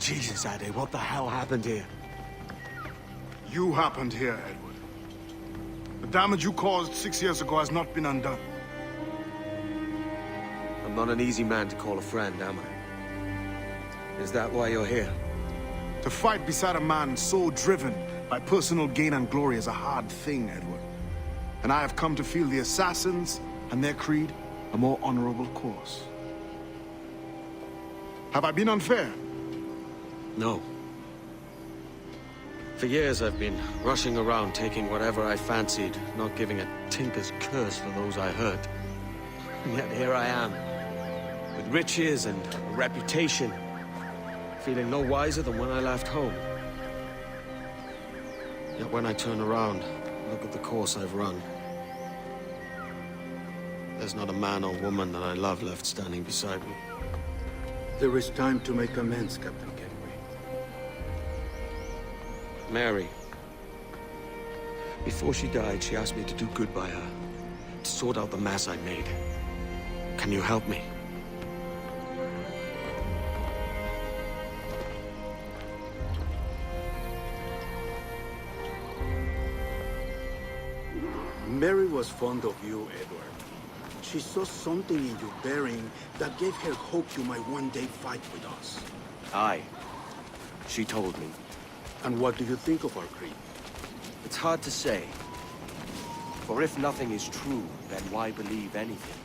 Jesus, Ade, what the hell happened here? You happened here, Edward. The damage you caused 6 years ago has not been undone. I'm not an easy man to call a friend, am I? Is that why you're here? To fight beside a man so driven by personal gain and glory is a hard thing, Edward. And I have come to feel the assassins and their creed a more honorable course. Have I been unfair? No. For years I've been rushing around taking whatever I fancied, not giving a tinker's curse for those I hurt. And yet here I am, with riches and a reputation, feeling no wiser than when I left home. Yet when I turn around, look at the course I've run. There's not a man or woman that I love left standing beside me. There is time to make amends, Captain Kenway. Mary. Before she died, she asked me to do good by her, to sort out the mess I made. Can you help me? Mary was fond of you, Edward. She saw something in your bearing that gave her hope you might one day fight with us. Aye. She told me. And what do you think of our creed? It's hard to say. For if nothing is true, then why believe anything?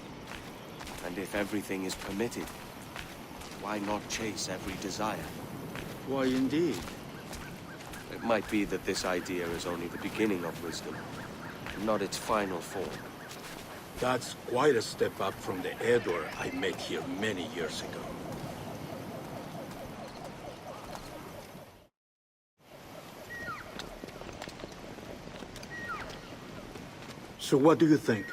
And if everything is permitted, why not chase every desire? Why, indeed. It might be that this idea is only the beginning of wisdom, not its final form. That's quite a step up from the Edward I met here many years ago. So what do you think?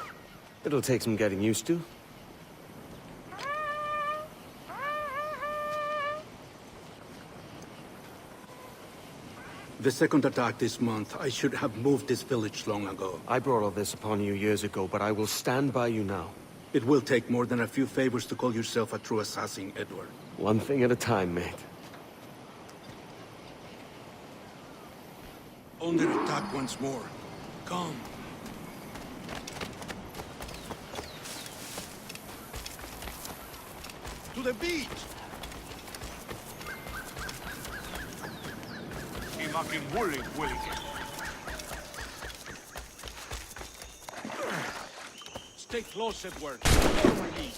It'll take some getting used to. The second attack this month, I should have moved this village long ago. I brought all this upon you years ago, but I will stand by you now. It will take more than a few favors to call yourself a true assassin, Edward. One thing at a time, mate. Under attack once more. Come. To the beach! Stay close, Edward. Over me.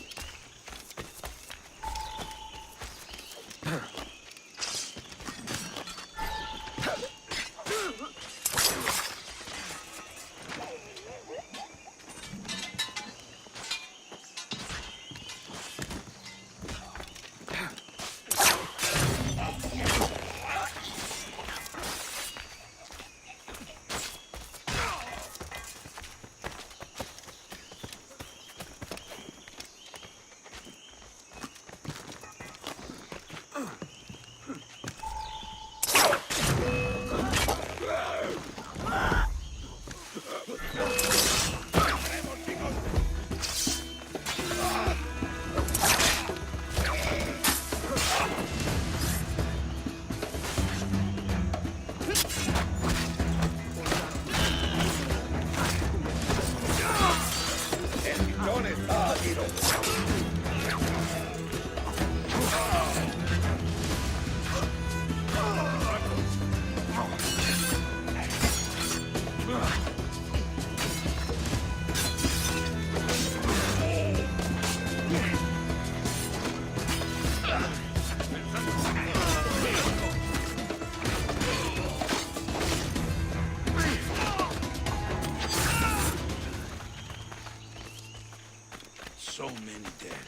So many dead.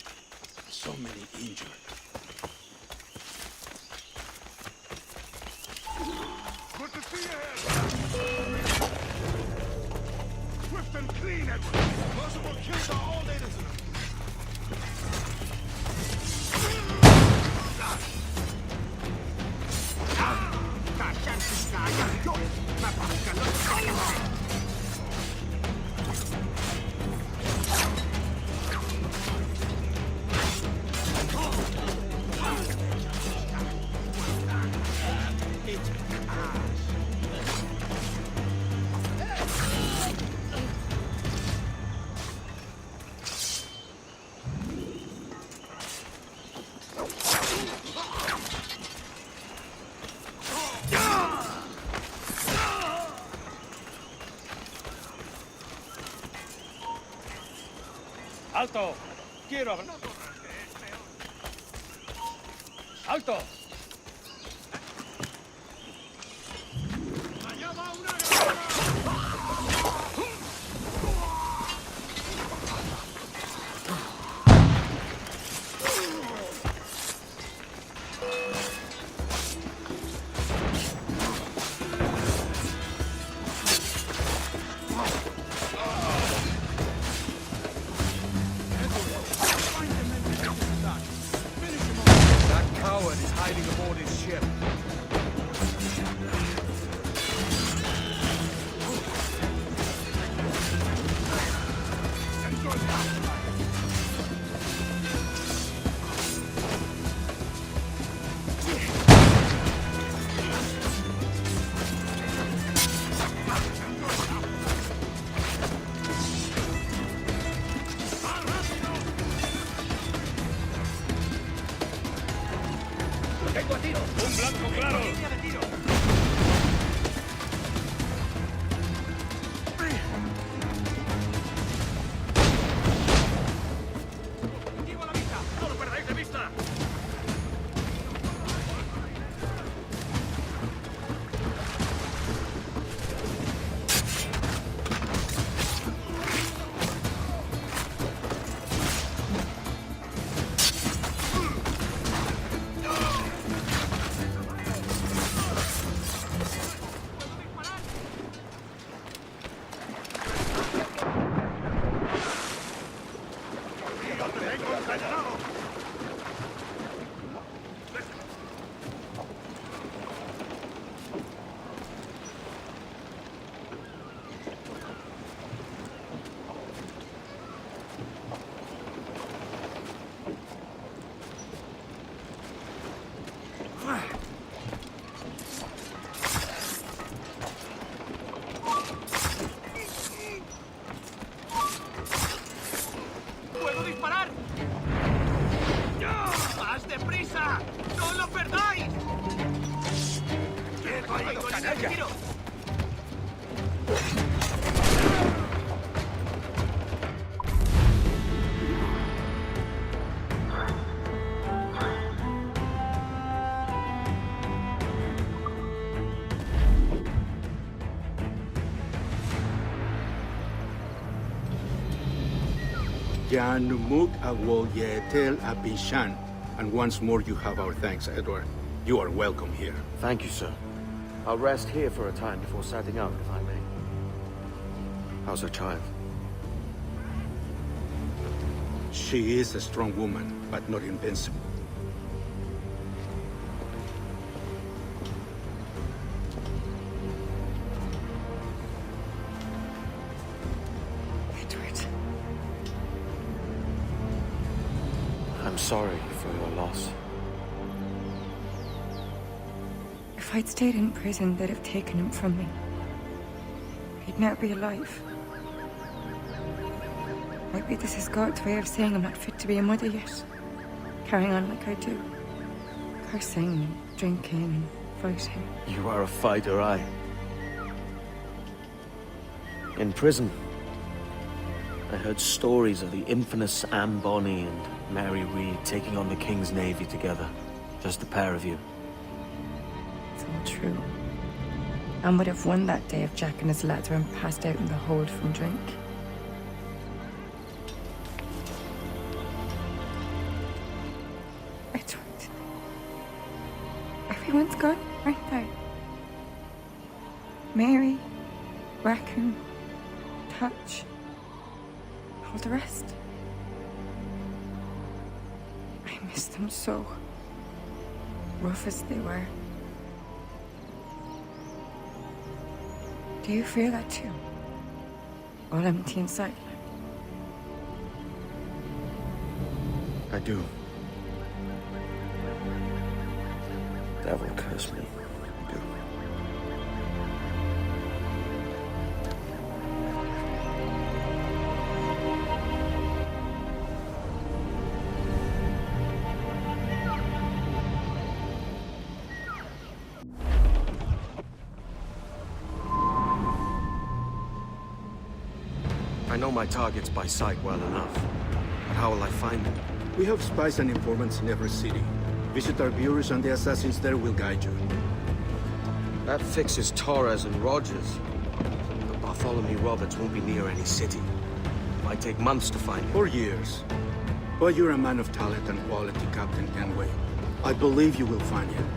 So many injured. Good to see you here! Swift and clean, Edward! Possible kills are all natives. Alto! Quiero... Alto! Jan Muk Awol Yetel Abishan. And once more you have our thanks, Edward. You are welcome here. Thank you, sir. I'll rest here for a time before setting out, if I may. How's her child? She is a strong woman, but not invincible. Edward. I'm sorry for your loss. If I'd stayed in prison, they'd have taken him from me. He'd now be alive. Maybe this is God's way of saying I'm not fit to be a mother yet. Carrying on like I do. Cursing and drinking and fighting. You are a fighter, aye. In prison, I heard stories of the infamous Anne Bonny and Mary Read taking on the King's Navy together. Just the pair of you. It's all true. Anne would have won that day if Jack and his lads weren't passed out in the hold from drink. Edward. Everyone's gone, aren't they? Mary, Raccoon, Thatch, all the rest. I miss them so. Rough as they were. Do you feel that too? All empty inside? I do. Devil curse me. I do. I know my targets by sight well enough. how will I find them? We have spies and informants in every city. Visit our bureaus and the assassins there will guide you. That fixes Torres and Rogers. But Bartholomew Roberts won't be near any city. Might take months to find him. For years. But you're a man of talent and quality, Captain Kenway. I believe you will find him.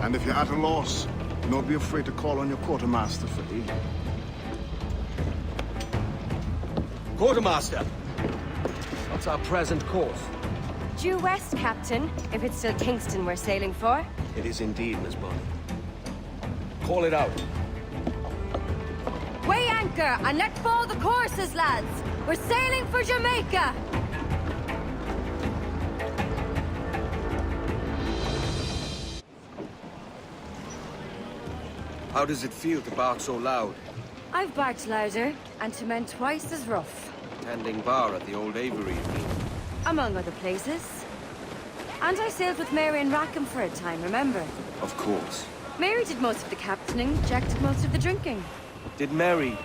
And if you're at a loss, don't be afraid to call on your quartermaster for aid. Quartermaster! What's our present course? Due west, Captain, if it's still Kingston we're sailing for. It is indeed, Miss Bonny. Call it out. Weigh anchor and let fall the courses, lads! We're sailing for Jamaica! How does it feel to bark so loud? I've barked louder, and to men twice as rough. Tending bar at the old aviary, you mean? Among other places. And I sailed with Mary and Rackham for a time, remember? Of course. Mary did most of the captaining, Jack did most of the drinking. Did Mary...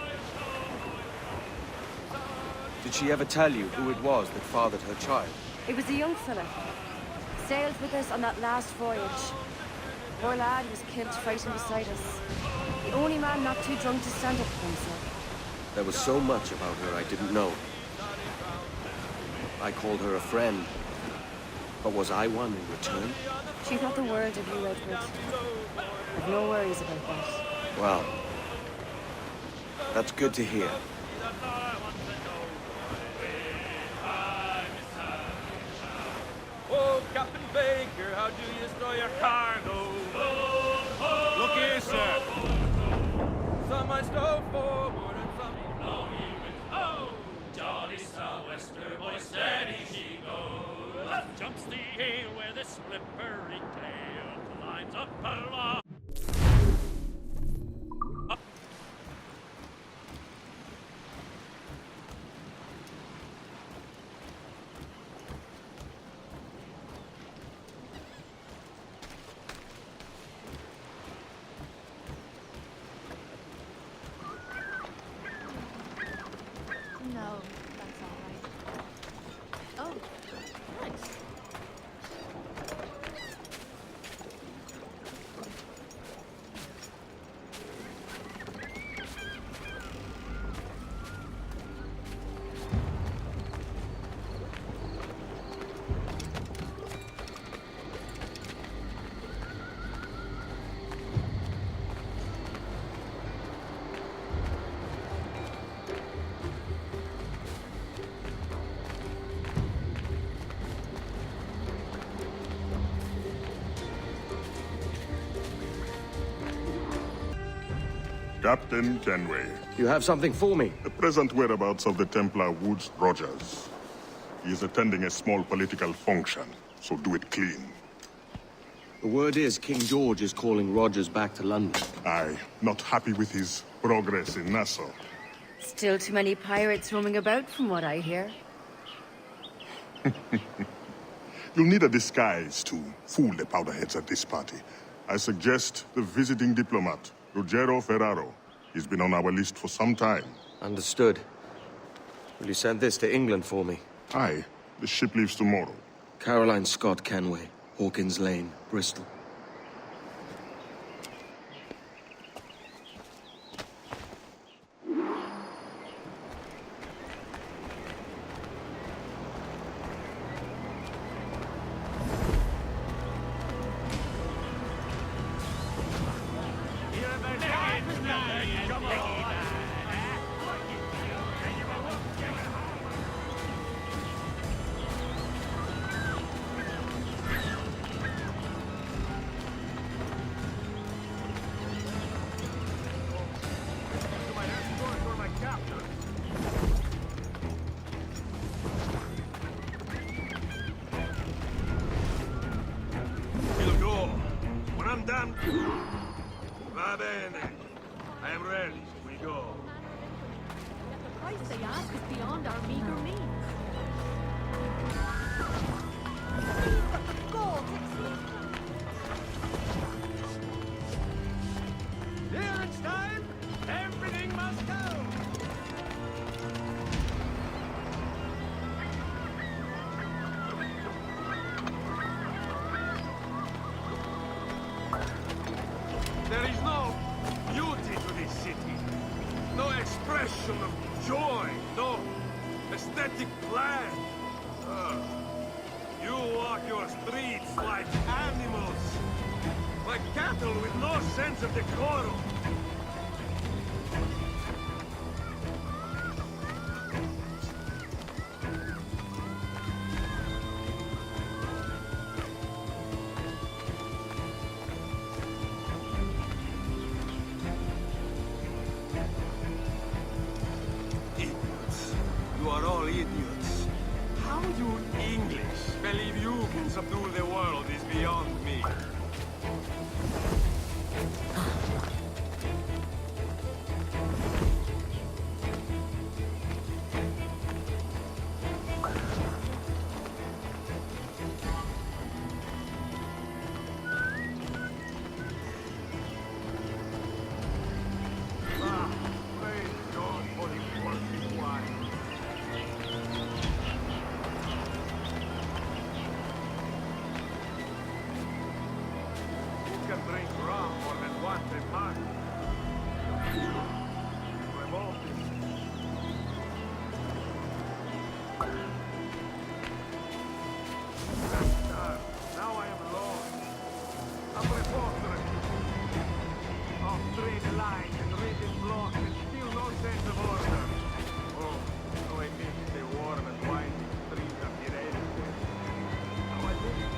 Did she ever tell you who it was that fathered her child? It was a young fella. Sailed with us on that last voyage. Poor lad was killed fighting beside us. The only man not too drunk to stand up for himself. There was so much about her I didn't know. I called her a friend. But was I one in return? She thought the world of you, Edward. I've no worries about that. Well, that's good to hear. Oh, Captain Baker, how do you store your cargo? Look here, sir. Some I stow forward and some below you. Oh, jolly sou'wester, boy, steady she goes. Up jumps the heel with a slippery tail, climbs up along. No, that's all right. Oh, nice. Captain Kenway. You have something for me? The present whereabouts of the Templar Woods Rogers. He is attending a small political function, so do it clean. The word is King George is calling Rogers back to London. Aye, not happy with his progress in Nassau. Still too many pirates roaming about, from what I hear. You'll need a disguise to fool the powderheads at this party. I suggest the visiting diplomat, Ruggiero Ferraro. He's been on our list for some time. Understood. Will you send this to England for me? Aye, the ship leaves tomorrow. Caroline Scott Kenway, Hawkins Lane, Bristol. When I'm done, va bene. I am ready. We go. The price they ask is beyond our meager means. Here it's time expression of joy, no aesthetic plan. You walk your streets like animals, like cattle with no sense of decorum. Idiots. You are all idiots. How you English believe you can subdue the world is beyond me. Praise God for his working wife. Who can drink rum more than once a month? Revolting. Now I am alone. I'm a reporter. Off trade lines and written blocks and still no sense of order. Oh, so I miss the warm and windy streets of the railway. How I live.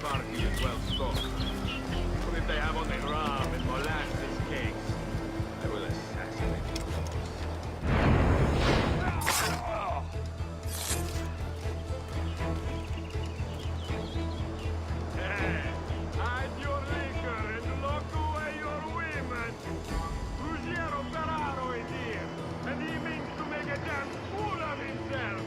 Party is well stocked. But if they have only rum and molasses cakes, I will assassinate you. Hide your liquor and lock away your women. Ruggiero Ferraro is here, and he means to make a damn fool of himself.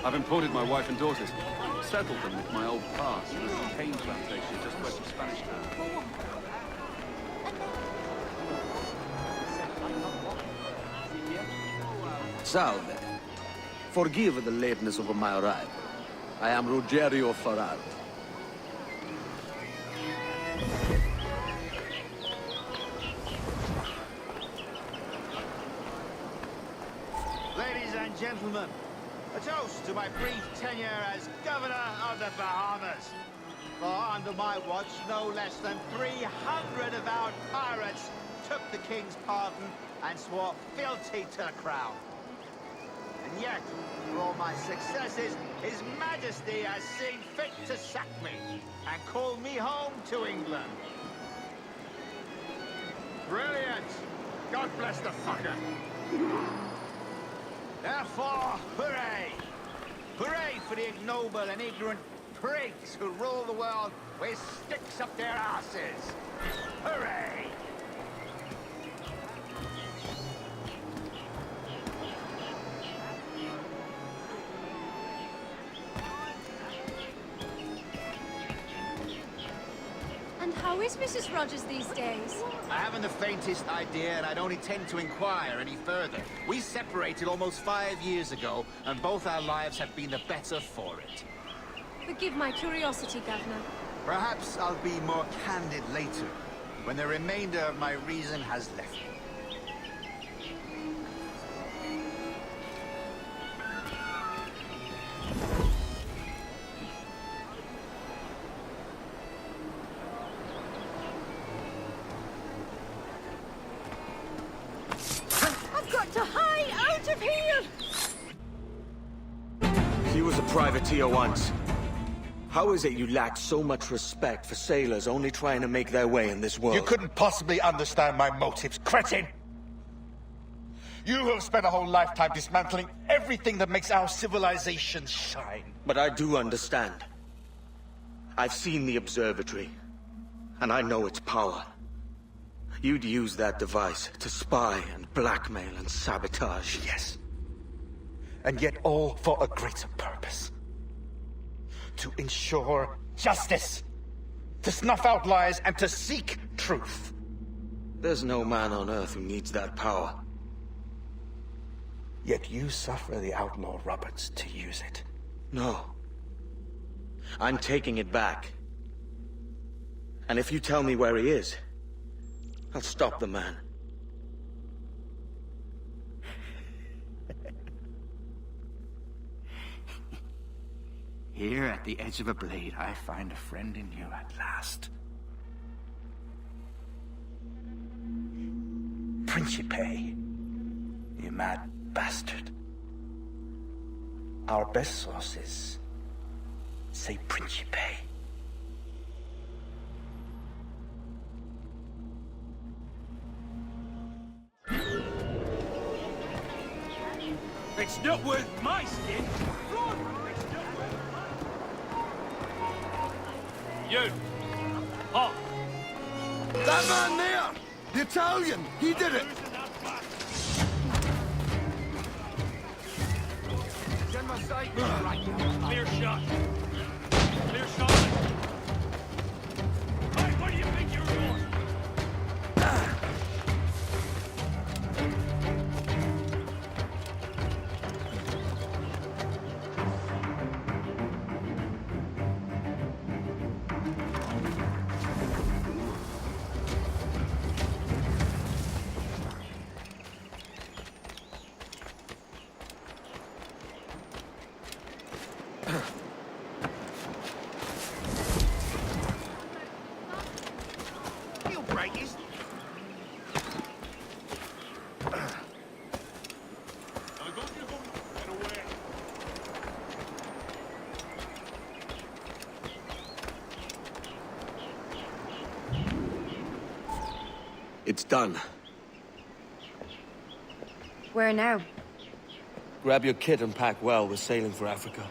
I've imported my wife and daughters, settled them with my old past in a cane plantation just west of Spanish Town. Salve. Forgive the lateness of my arrival. I am Ruggiero Ferraro. Ladies and gentlemen, a toast to my brief tenure as Governor of the Bahamas. For under under my watch, no less than 300 avowed pirates took the king's pardon and swore fealty to the crown. And yet, for all my successes, His Majesty has seen fit to sack me and call me home to England. Brilliant! God bless the fucker! Therefore, hooray! Hooray for the ignoble and ignorant prigs who rule the world with sticks up their asses! Hooray! And how is Mrs. Rogers these days? I haven't the faintest idea, and I don't intend to inquire any further. We separated almost 5 years ago, and both our lives have been the better for it. Forgive my curiosity, Governor. Perhaps I'll be more candid later, when the remainder of my reason has left me. I've got to hide out of here! He was a privateer once. How is it you lack so much respect for sailors only trying to make their way in this world? You couldn't possibly understand my motives, cretin! You have spent a whole lifetime dismantling everything that makes our civilization shine. But I do understand. I've seen the observatory, and I know its power. You'd use that device to spy and blackmail and sabotage. Yes. And yet all for a greater purpose. To ensure justice. To snuff out lies and to seek truth. There's no man on Earth who needs that power. Yet you suffer the outlaw Roberts to use it. No. I'm taking it back. And if you tell me where he is, I'll stop the man. Here at the edge of a blade, I find a friend in you at last. Principe, you mad bastard. Our best sources say Principe. It's not worth my skin. You! Halt! That man there! The Italian! He did it! Send my sight right now. Clear shot. Clear shot. Hey, what do you think you're doing? It's done. Where now? Grab your kit and pack well. We're sailing for Africa.